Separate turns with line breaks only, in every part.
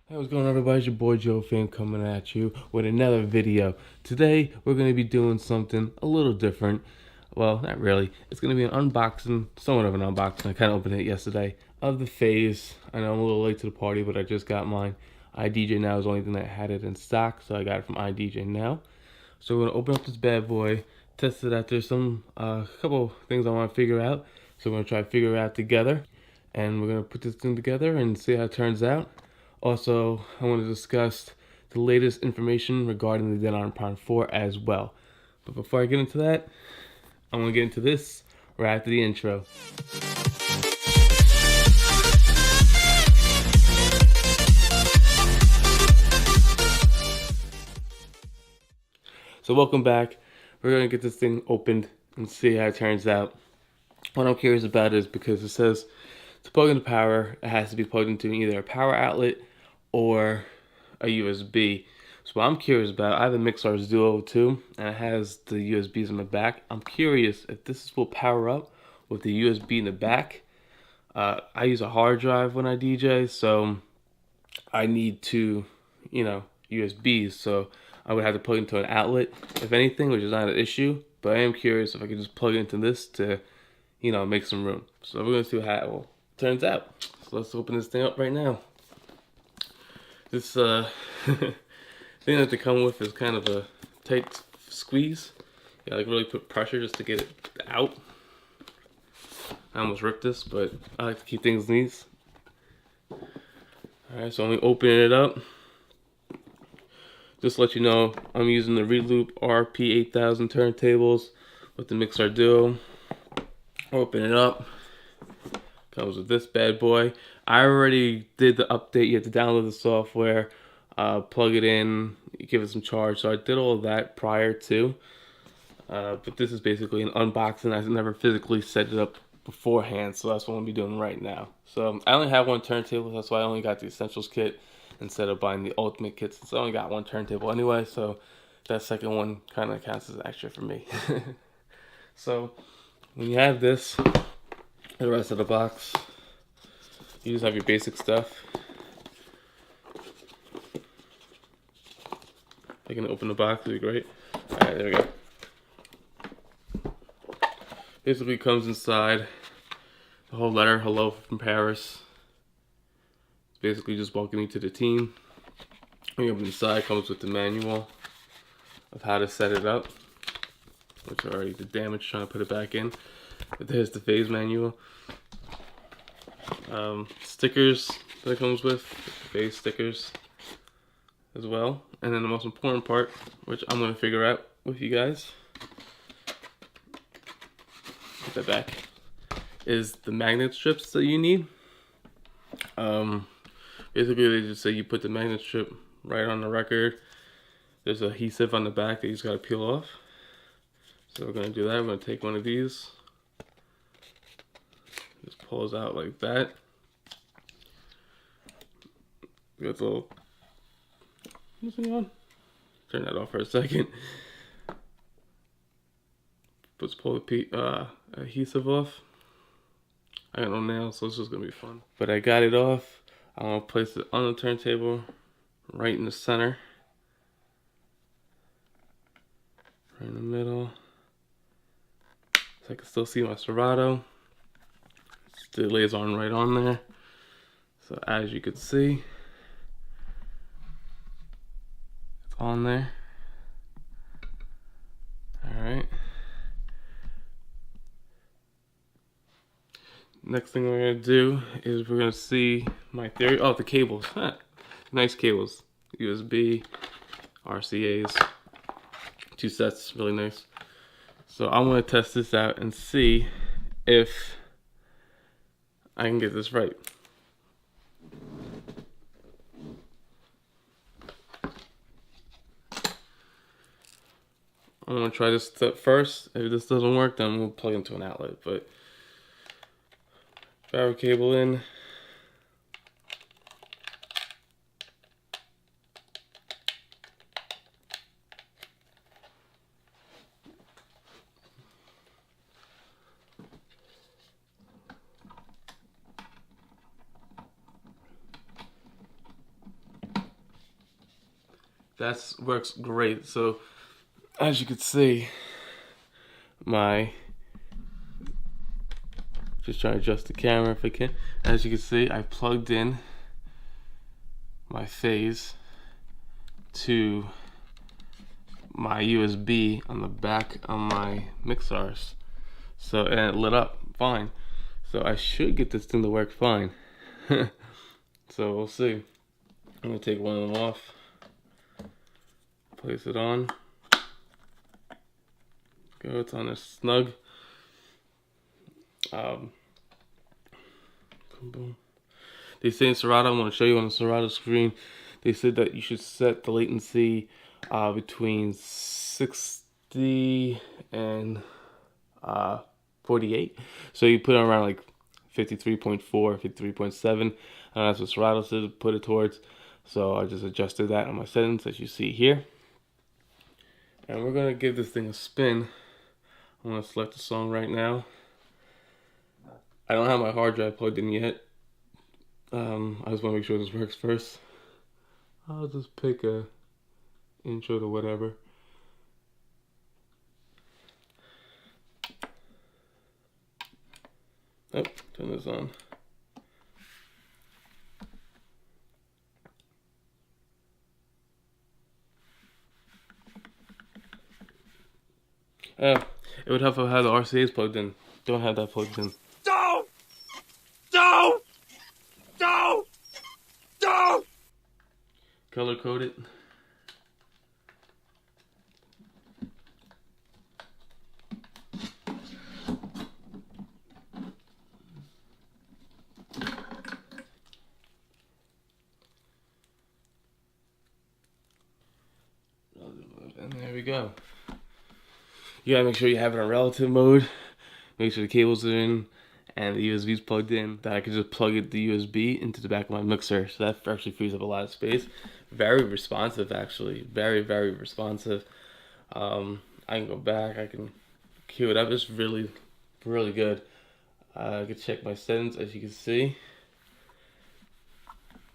Hey, what's going on, everybody? It's your boy Joe Fame coming at you with another video. Today we're going to be doing something a little different. Well, not really. It's going to be an unboxing, somewhat of an unboxing. I kind of opened it yesterday of the Phase. I know I'm a little late to the party, but I just got mine. iDJ Now is the only thing that had it in stock, so I got it from iDJ Now. So we're going to open up this bad boy, test it out. There's some couple things I want to figure out, so we're going to try to figure it out together, and we're going to put this thing together and see how it turns out. Also, I want to discuss the latest information regarding the Denon Prime 4 as well. But before I get into that, I want to get into this right after the intro. So welcome back. We're going to get this thing opened and see how it turns out. What I'm curious about is because it says to plug into power, it has to be plugged into either a power outlet or a USB. So what I'm curious about, I have a Mixars Duo too, and it has the USBs in the back. I'm curious if this will power up with the USB in the back. I use a hard drive when I DJ, so I need two, USBs. So I would have to plug into an outlet, if anything, which is not an issue. But I am curious if I could just plug into this to, make some room. So we're gonna see how it turns out. So let's open this thing up right now. This thing that they come with is kind of a tight squeeze. You gotta really put pressure just to get it out. I almost ripped this, but I like to keep things neat. Alright, so I'm gonna open it up. Just to let you know, I'm using the Reloop RP8000 turntables with the Mixars Duo. Open it up. Comes with this bad boy. I already did the update. You have to download the software, plug it in, give it some charge. So I did all of that prior to. But this is basically an unboxing. I never physically set it up beforehand, so that's what I'm gonna be doing right now. So I only have one turntable. That's why I only got the Essentials kit instead of buying the Ultimate kit. Since I only got one turntable anyway, so that second one kind of counts as extra for me. So when you have this, the rest of the box, you just have your basic stuff. I can open the box, it'd be great. Alright, there we go. Basically comes inside the whole letter, hello from Paris. It's basically just welcoming to the team. When you open inside, comes with the manual of how to set it up, which I already did damage trying to put it back in. But there's the Phase manual. Stickers that it comes with, Phase stickers as well. And then the most important part, which I'm going to figure out with you guys, put that back, is the magnet strips that you need. Basically they just say you put the magnet strip right on the record. There's adhesive on the back that you just got to peel off. So we're going to do that. We're going to take one of these. Just pulls out like that. Got a little, what's going on? Turn that off for a second. Let's pull the adhesive off. I got no nails, so it's just gonna be fun. But I got it off. I'm gonna place it on the turntable, right in the center, right in the middle, so I can still see my serato. Still lays on right on there. So as you can see, it's on there. All right. Next thing we're gonna do is we're gonna see my theory. Oh, the cables. Nice cables. USB, RCA's. 2 sets, really nice. So I'm gonna test this out and see if I can get this right. I'm gonna try this step first. If this doesn't work, then we'll plug into an outlet. But power cable in. That works great. So as you can see, just trying to adjust the camera if I can. As you can see, I plugged in my phase to my USB on the back of my Mixars. So, and it lit up fine. So I should get this thing to work fine. So we'll see. I'm gonna take one of them off, place it on. Go, it's on there snug. Boom. They say in Serato, I'm going to show you on the Serato screen, they said that you should set the latency between 60 and 48. So you put it around like 53.4, 53.7. That's what Serato said to put it towards. So I just adjusted that on my settings as you see here. And we're going to give this thing a spin. I'm going to select the song right now. I don't have my hard drive plugged in yet. I just want to make sure this works first. I'll just pick a intro to whatever. Oh, turn this on. It would help if I had the RCAs plugged in. Don't have that plugged in. Don't! Color code it. And there we go. You gotta make sure you have it on relative mode. Make sure the cables are in and the USB's plugged in. That I can just plug the USB into the back of my mixer. So that actually frees up a lot of space. Very responsive, actually. Very, very responsive. I can go back. I can cue it up. It's really, really good. I can check my settings, as you can see.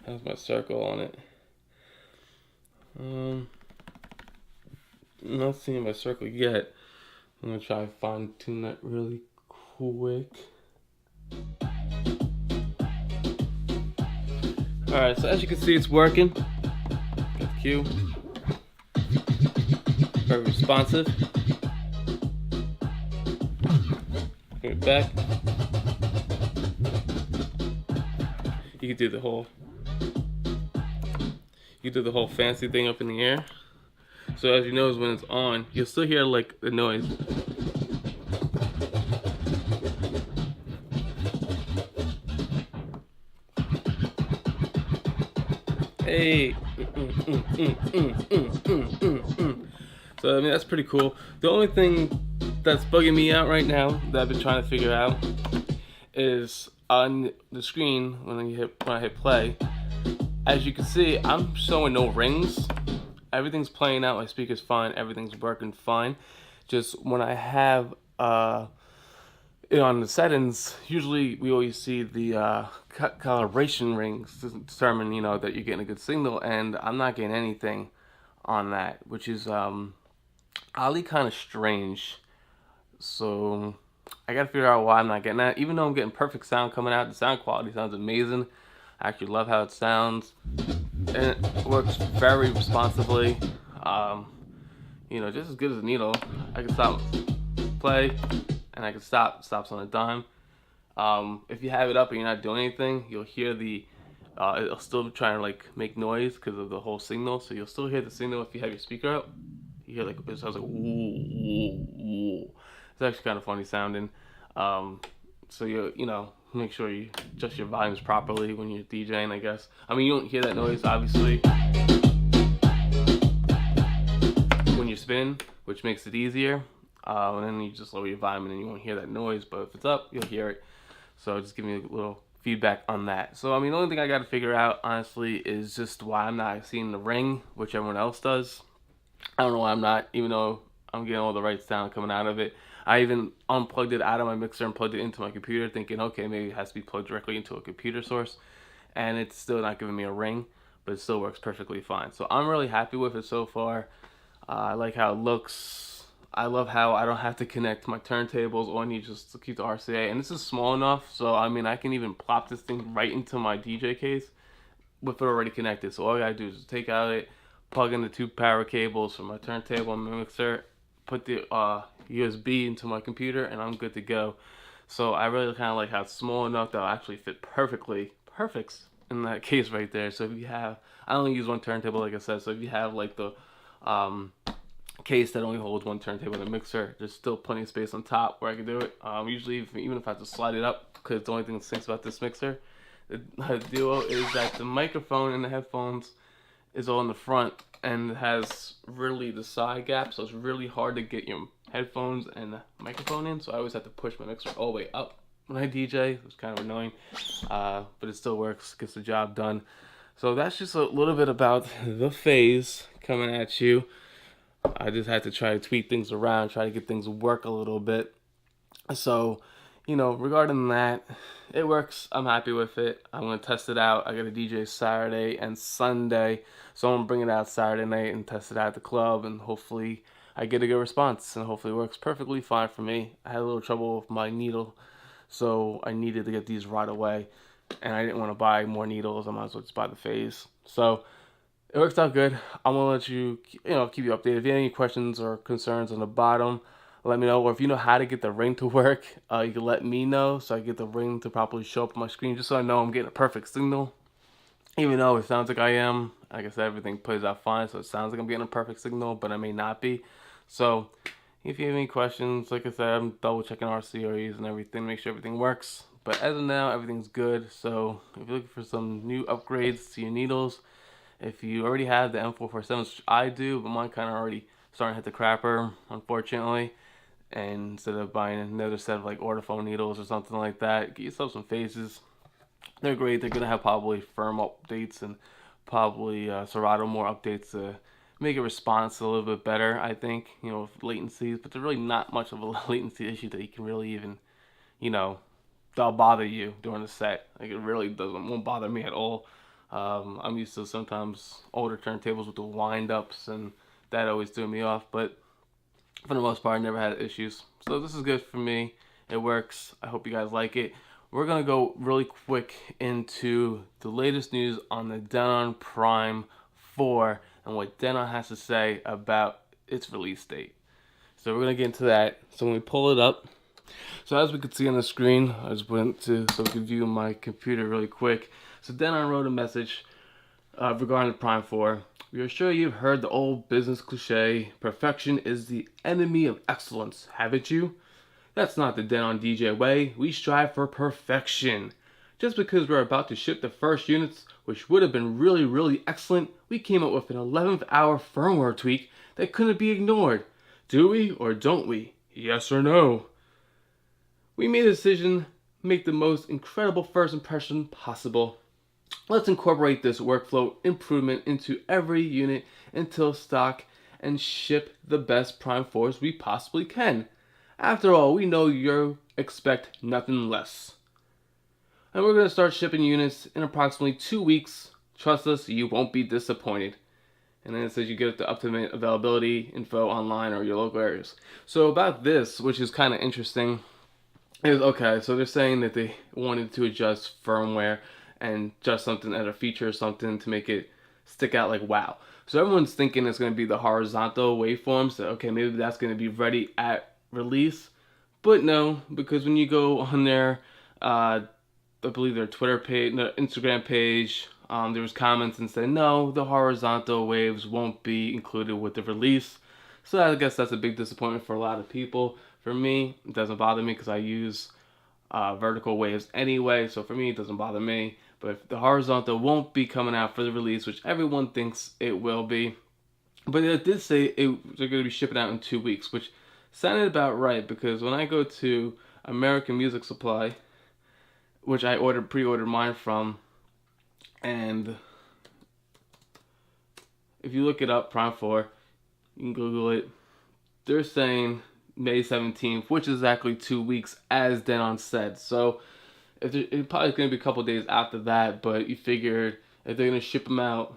Has my circle on it. I'm not seeing my circle yet. I'm gonna try and fine tune that really quick. Alright, so as you can see, it's working. Got the cue. Very responsive. Bring it back. You can do the whole fancy thing up in the air. So as you notice, when it's on, you'll still hear like the noise. Hey. So I mean, that's pretty cool. The only thing that's bugging me out right now that I've been trying to figure out is on the screen when I hit play. As you can see, I'm showing no rings. Everything's playing out, my speaker's fine, everything's working fine. Just when I have on the settings, usually we always see the calibration rings to determine, you know, that you're getting a good signal, and I'm not getting anything on that, which is oddly kind of strange. So I gotta figure out why I'm not getting that. Even though I'm getting perfect sound coming out, the sound quality sounds amazing. I actually love how it sounds. And it works very responsively. You know, just as good as a needle. I can stop, play, and I can stop. Stops on a dime. If you have it up and you're not doing anything, you'll hear it'll still try to like make noise because of the whole signal. So you'll still hear the signal if you have your speaker up. You hear like it sounds like woo, woo, woo. It's actually kind of funny sounding. So you know, make sure you adjust your volumes properly when you're DJing, I guess. I mean, you don't hear that noise, obviously, when you're spinning, which makes it easier. And then you just lower your volume and then you won't hear that noise, but if it's up, you'll hear it. So just give me a little feedback on that. So, I mean, the only thing I got to figure out, honestly, is just why I'm not seeing the ring, which everyone else does. I don't know why I'm not, even though I'm getting all the right sound coming out of it. I even unplugged it out of my mixer and plugged it into my computer, thinking, okay, maybe it has to be plugged directly into a computer source, and it's still not giving me a ring. but it still works perfectly fine. So I'm really happy with it so far. I like how it looks. I love how I don't have to connect my turntables, or I need just to keep the RCA. And this is small enough, so I mean I can even plop this thing right into my DJ case with it already connected. So all I gotta do is take out it, plug in the 2 power cables from my turntable and my mixer, put the USB into my computer, and I'm good to go. So I really kind of like how it's small enough that it'll actually fit perfect in that case right there. So if you have, I only use 1 turntable like I said, so if you have like the um, case that only holds 1 turntable and a mixer, there's still plenty of space on top where I can do it. Usually even if I have to slide it up, because the only thing that stinks about this mixer, the Duo, is that the microphone and the headphones is all in the front and has really the side gap, so it's really hard to get your headphones and the microphone in. So I always have to push my mixer all the way up when I DJ. It's kind of annoying, but it still works, gets the job done. So that's just a little bit about the Phase coming at you. I just had to try to tweak things around, try to get things work a little bit. So, regarding that, it works. I'm happy with it. I'm going to test it out. I got a DJ Saturday and Sunday, so I'm going to bring it out Saturday night and test it out at the club, and hopefully I get a good response, and hopefully it works perfectly fine for me. I had a little trouble with my needle, so I needed to get these right away, and I didn't want to buy more needles. I might as well just buy the Phase. So it works out good. I'm going to let you, keep you updated. If you have any questions or concerns on the bottom, let me know. Or if you know how to get the ring to work, you can let me know so I get the ring to properly show up on my screen, just so I know I'm getting a perfect signal. Even though it sounds like I am, like I said, everything plays out fine, so it sounds like I'm getting a perfect signal, but I may not be. So if you have any questions, like I said, I'm double checking RCOEs and everything, make sure everything works. But as of now, everything's good. So if you're looking for some new upgrades to your needles, if you already have the M447, which I do, but mine kind of already starting to hit the crapper, unfortunately, and instead of buying another set of like Ortofone needles or something like that, get yourself some Phases. They're great. They're going to have probably firm updates and probably serato more updates to make a response a little bit better, I think, with latencies. But there's really not much of a latency issue that you can really even, that'll bother you during the set. Like, it really won't bother me at all. I'm used to sometimes older turntables with the wind-ups, and that always threw me off. But for the most part, I never had issues. So this is good for me. It works. I hope you guys like it. We're going to go really quick into the latest news on the Denon Prime 4 and what Denon has to say about its release date. So we're going to get into that. So when we pull it up, so as we can see on the screen, I just went to so we can view my computer really quick. So Denon wrote a message regarding the Prime 4. We are sure you've heard the old business cliche, perfection is the enemy of excellence, haven't you? That's not the Denon DJ way. We strive for perfection. Just because we're about to ship the first units, which would have been really, really excellent, we came up with an 11th hour firmware tweak that couldn't be ignored. Do we or don't we? Yes or no? We made a decision to make the most incredible first impression possible. Let's incorporate this workflow improvement into every unit until stock and ship the best Prime 4s we possibly can. After all, we know you expect nothing less. And we're going to start shipping units in approximately 2 weeks. Trust us, you won't be disappointed. And then it says you get the up-to-date availability info online or your local areas. So about this, which is kind of interesting, is okay, so they're saying that they wanted to adjust firmware and just something at a feature or something to make it stick out like wow. So everyone's thinking it's going to be the horizontal waveforms. So okay, maybe that's going to be ready at release. But no, because when you go on their, I believe their Twitter page, their Instagram page, there was comments and said no, the horizontal waves won't be included with the release. So I guess that's a big disappointment for a lot of people. For me, it doesn't bother me because I use vertical waves anyway. So for me, it doesn't bother me. But if the horizontal won't be coming out for the release, which everyone thinks it will be. But it did say they're going to be shipping out in 2 weeks, which sounded about right, because when I go to American Music Supply, which I pre-ordered mine from, and if you look it up, Prime 4, you can Google it, they're saying May 17th, which is exactly 2 weeks, as Denon said. So it's probably going to be a couple days after that, but you figured if they're gonna ship them out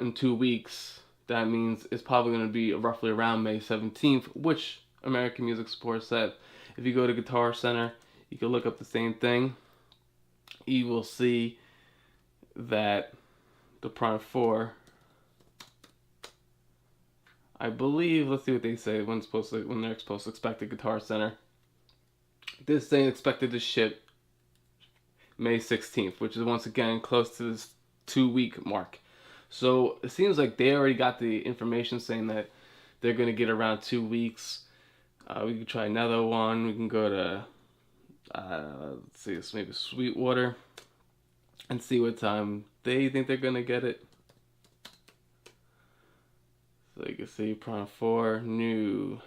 in 2 weeks, that means it's probably gonna be roughly around May 17th, which American Music Support said. If you go to Guitar Center, you can look up the same thing. You will see that the Prime 4, I believe, let's see what they say when they're supposed to expect the Guitar Center. This thing expected to ship May 16th, which is once again close to this 2-week mark. So it seems like they already got the information saying that they're going to get around 2 weeks. We can try another one. We can go to, let's see, it's maybe Sweetwater and see what time they think they're going to get it. So you can see Prime 4, new.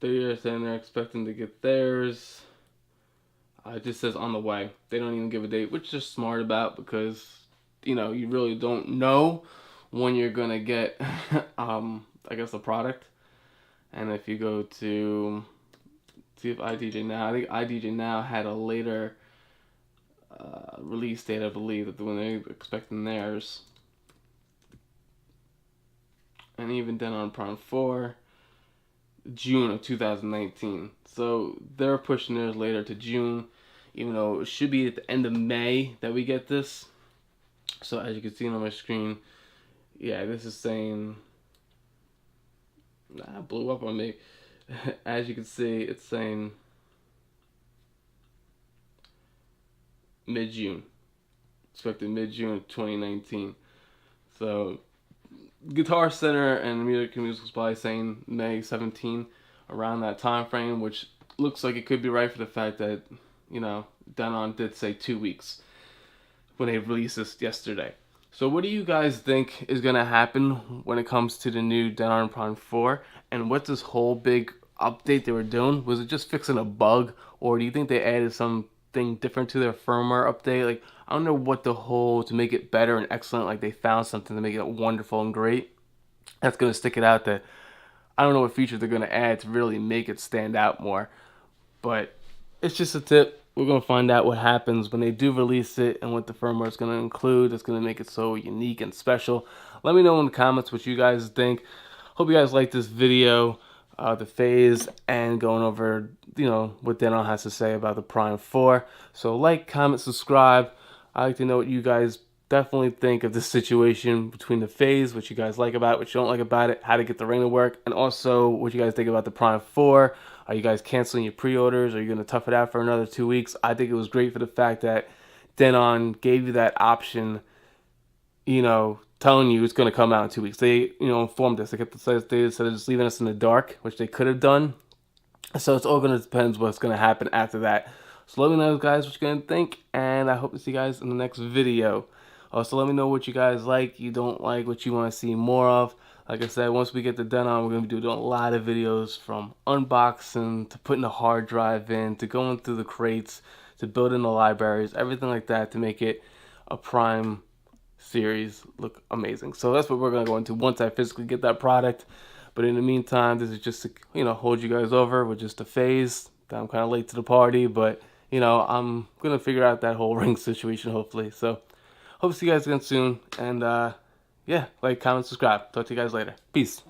They're saying they're expecting to get theirs. It just says on the way. They don't even give a date, which is just smart about, because, you know, you really don't know when you're going to get, I guess, a product. And if you go to see if iDJ Now, I think iDJ Now had a later release date, I believe, that when they're expecting theirs. And even Denon Prime 4, June of 2019. So they're pushing theirs later to June, even though it should be at the end of May that we get this. So as you can see on my screen, yeah, this is saying, it blew up on me. As you can see, it's saying mid-June. Expected mid-June of 2019. So Guitar Center and American Music Supply saying May 17, around that time frame, which looks like it could be right for the fact that, you know, Denon did say 2 weeks when they released this yesterday. So what do you guys think is going to happen when it comes to the new Denon Prime 4? And what's this whole big update they were doing? Was it just fixing a bug? Or do you think they added something different to their firmware update? Like, I don't know what the whole, to make it better and excellent, like they found something to make it wonderful and great. That's going to stick it out there. I don't know what features they're going to add to really make it stand out more. But it's just a tip. We're going to find out what happens when they do release it and what the firmware is going to include. It's going to make it so unique and special. Let me know in the comments what you guys think. Hope you guys like this video, the Phase, and going over, you know, what Denon has to say about the Prime 4. So like, comment, subscribe. I'd like to know what you guys definitely think of this situation between the Phase, what you guys like about it, what you don't like about it, how to get the ring to work, and also what you guys think about the Prime 4. Are you guys canceling your pre-orders? Are you going to tough it out for another 2 weeks? I think it was great for the fact that Denon gave you that option, you know, telling you it's going to come out in 2 weeks. They, you know, informed us. They kept they said just leaving us in the dark, which they could have done. So it's all going to depend what's going to happen after that. So let me know, guys, what you're going to think, and I hope to see you guys in the next video. Also, let me know what you guys like, you don't like, what you want to see more of. Like I said, once we get the Denon, we're going to be doing a lot of videos, from unboxing to putting a hard drive in, to going through the crates, to building the libraries, everything like that, to make it a Prime series look amazing. So that's what we're going to go into once I physically get that product. But in the meantime, this is just to, you know, hold you guys over with just a Phase. I'm kind of late to the party, but, you know, I'm going to figure out that whole ring situation, hopefully. So hope to see you guys again soon. And, yeah, like, comment, subscribe. Talk to you guys later. Peace.